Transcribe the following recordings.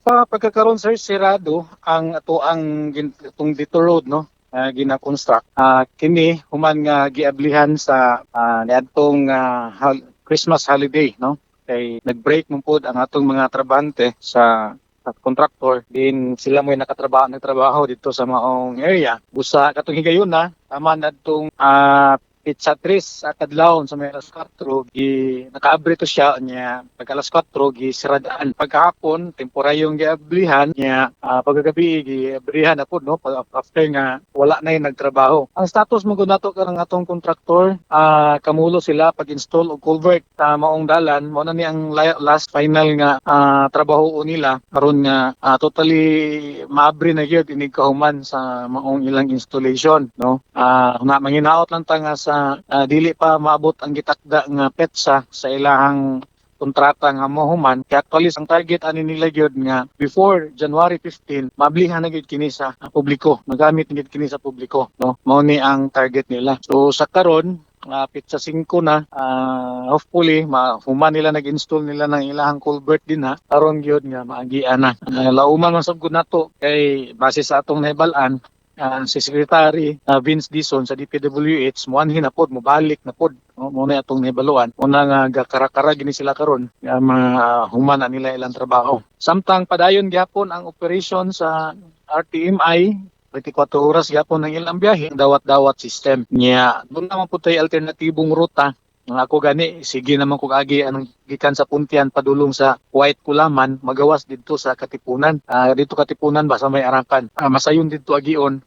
Sa pagkakaroon sir, sirado ang ato ang itong dito road no gina-construct. Kini human nga giablihan sa niadtong Christmas holiday no. Kay nag-break man pod ang atong mga trabahante sa contractor din sila mo nagtrabaho dito sa maong area. Busa katong higayon na tama na itong Pizza Tris sa kadlawon sa may alas 4 nakaabri to siya niya pag alas 4 siradaan pagkahapon temporaryung giablihan niya pagkagabi giablihan na pud no after nga wala na yung nagtrabaho. Ang status mo nato karang atong kontraktor kamulo sila pag-install og culvert sa maong dalan mo na ni ang last final nga trabaho nila karon nga totally maabri na gyud inig kahuman sa maong ilang installation no. Manginaot lang ta nga sa dili pa maabot ang gitakda nga petsa sa ilahang kontrata nga mohuman kaya actually ang target ani nila gyud nga before January 15 maablihan na gyud kini sa publiko magamit gyud kini sa publiko no mao ni ang target nila. So sa karon pitsa 5 na hopefully human nila nag-install nila ng ilahang culvert din ha aron gyud nga maagian na lauman man sab gud nato kay base sa atong nahibalan si Secretary Vince Dizon sa DPWH muanhin na pod mobalik na pod mo na atong nahibaluan una nga gakarakara gini sila karon nga human na nila ilang trabaho samtang padayon gyapon ang operation sa RTMI 24 oras gyapon ang ilang biyahe dawat-dawat system niya doon naman po tayo alternatibong ruta ako gani sige naman kung agi anong gikan sa Puntian padulong sa White Kulaman magawas dito sa Katipunan dito Katipunan ba sa may Arakan masayon dito agion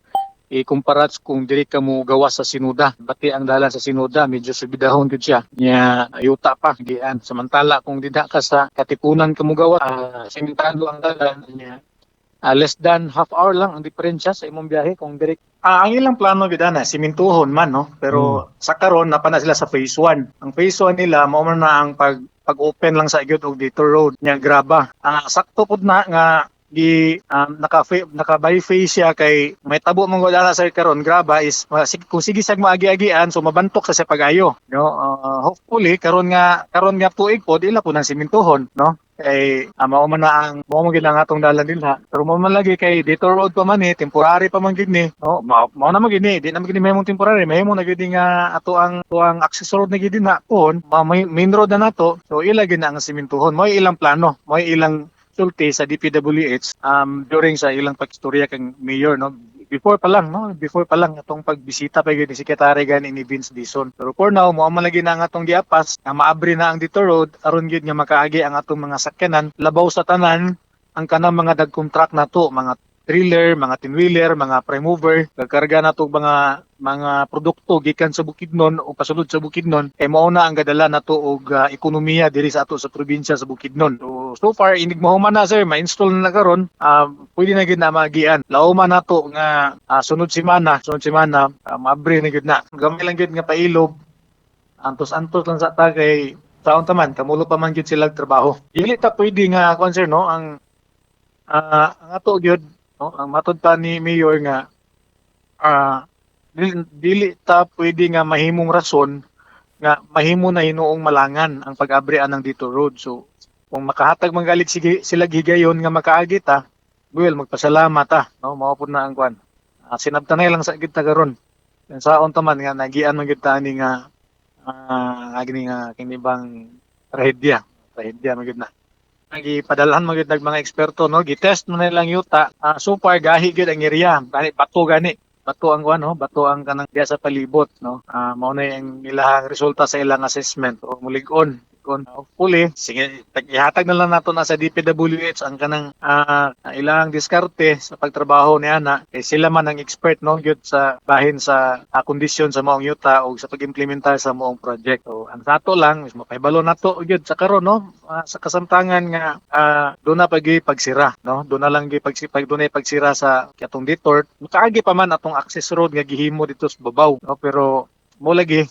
ikumpara kung dili ka mo gawas sa Sinuda bati ang dalan sa Sinuda medyo subidahon gud siya nya ayuta pa gian samantala kung dida ka sa Katipunan ka mo gawas simentado ang dalan nya less than half hour lang ang diferensya sa imong biyahe kung direct. Ang ilang plano gid na simintuhon man no pero sa karon napana sila sa phase 1. Ang phase 1 nila mao man na ang pag-open lang sa gyud og dito road nya graba. Sakto pud na nga naka by phase siya kay may tabo mong wala sa karon graba is kung sige sag maagi-agian so mabantok sa pag-ayo no hopefully karon nga tuig pod ila po nang simintuhon no kay mao man na ang mao man gid ang atong dalan dinha pero mao man lagi kay dito road pa man temporary pa man gid ni no mao na man gid ni di na man gid mahimong temporary mahimo na gid nga ato ang access road na gid dinha kon main road na nato so ila gid na ang simintuhon mao ilang plano mao ilang sulti sa DPWH during sa ilang pagistorya kang mayor no before pa lang atong pagbisita pa gyud ni Secretary gani ni Vince Dizon pero for now mo man lagi na ang atong giapas nga maabri na ang dito road aron gyud nga makaagi ang atong mga sakyanan labaw sa tanan ang kanang mga dagkontract nato mga trailer, mga tinwheeler, mga prime mover, gagkarga na to mga produkto gikan sa Bukidnon o pasulod sa Bukidnon kay mao na ang gadala nato og ekonomiya diri sa ato sa probinsya sa Bukidnon. So far inig mahuman na sir, ma-install na karon, pwede na gid na magian. Lauman nato nga sunod semana maabri na gid na. Gamay lang gid nga pailob. Antos-antos lang sa ta kay taon taman kamulo pa man gid sila trabaho. Dili ta pwede nga concern no ang ato gyud no ang matud pa ni Mayor nga dili ta pwede nga mahimong rason nga mahimo na hinuong malangan ang pag-abrian ng dito road so kung makahatag man galit sila gigayon nga makaagi ta well magpasalamat ta no mao pud na ang kwan sinabtanay lang sa gid ta karon saon ta man nga nagian man gid ta ani nga agni nga kini bang trahedya man gid na gipadalhan mo gyud mga eksperto no gitest mo na lang yuta so far gahi gyud ang area bato ang ano bato ang kanang diya sa palibot no mao na ang ilahang resulta sa ilang assessment o mulig-on hopefully sige ihatag na lang nato na sa DPWH ang kanang ilang diskarte sa pagtrabaho ni ana kay sila man ang expert no gyud sa bahin sa kondisyon sa maong yuta o sa pag-implementar sa maong project so ang sato lang is mapahibalo nato gyud sa karon no sa kasamtangan nga doon na pagsira no doon na lang doon na pagsira sa katong detour makaagi pa man atong access road nga gihimo dito sa babaw no pero mo lagi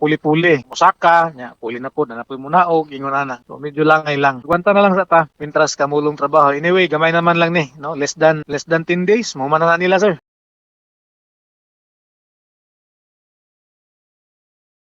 puli-puli musaka nya puli na po na mo naog ingon ana so medyo lang gwanta na lang sa ta mintras kamulong trabaho anyway gamay naman lang ni no less than 10 days mo man na nila sir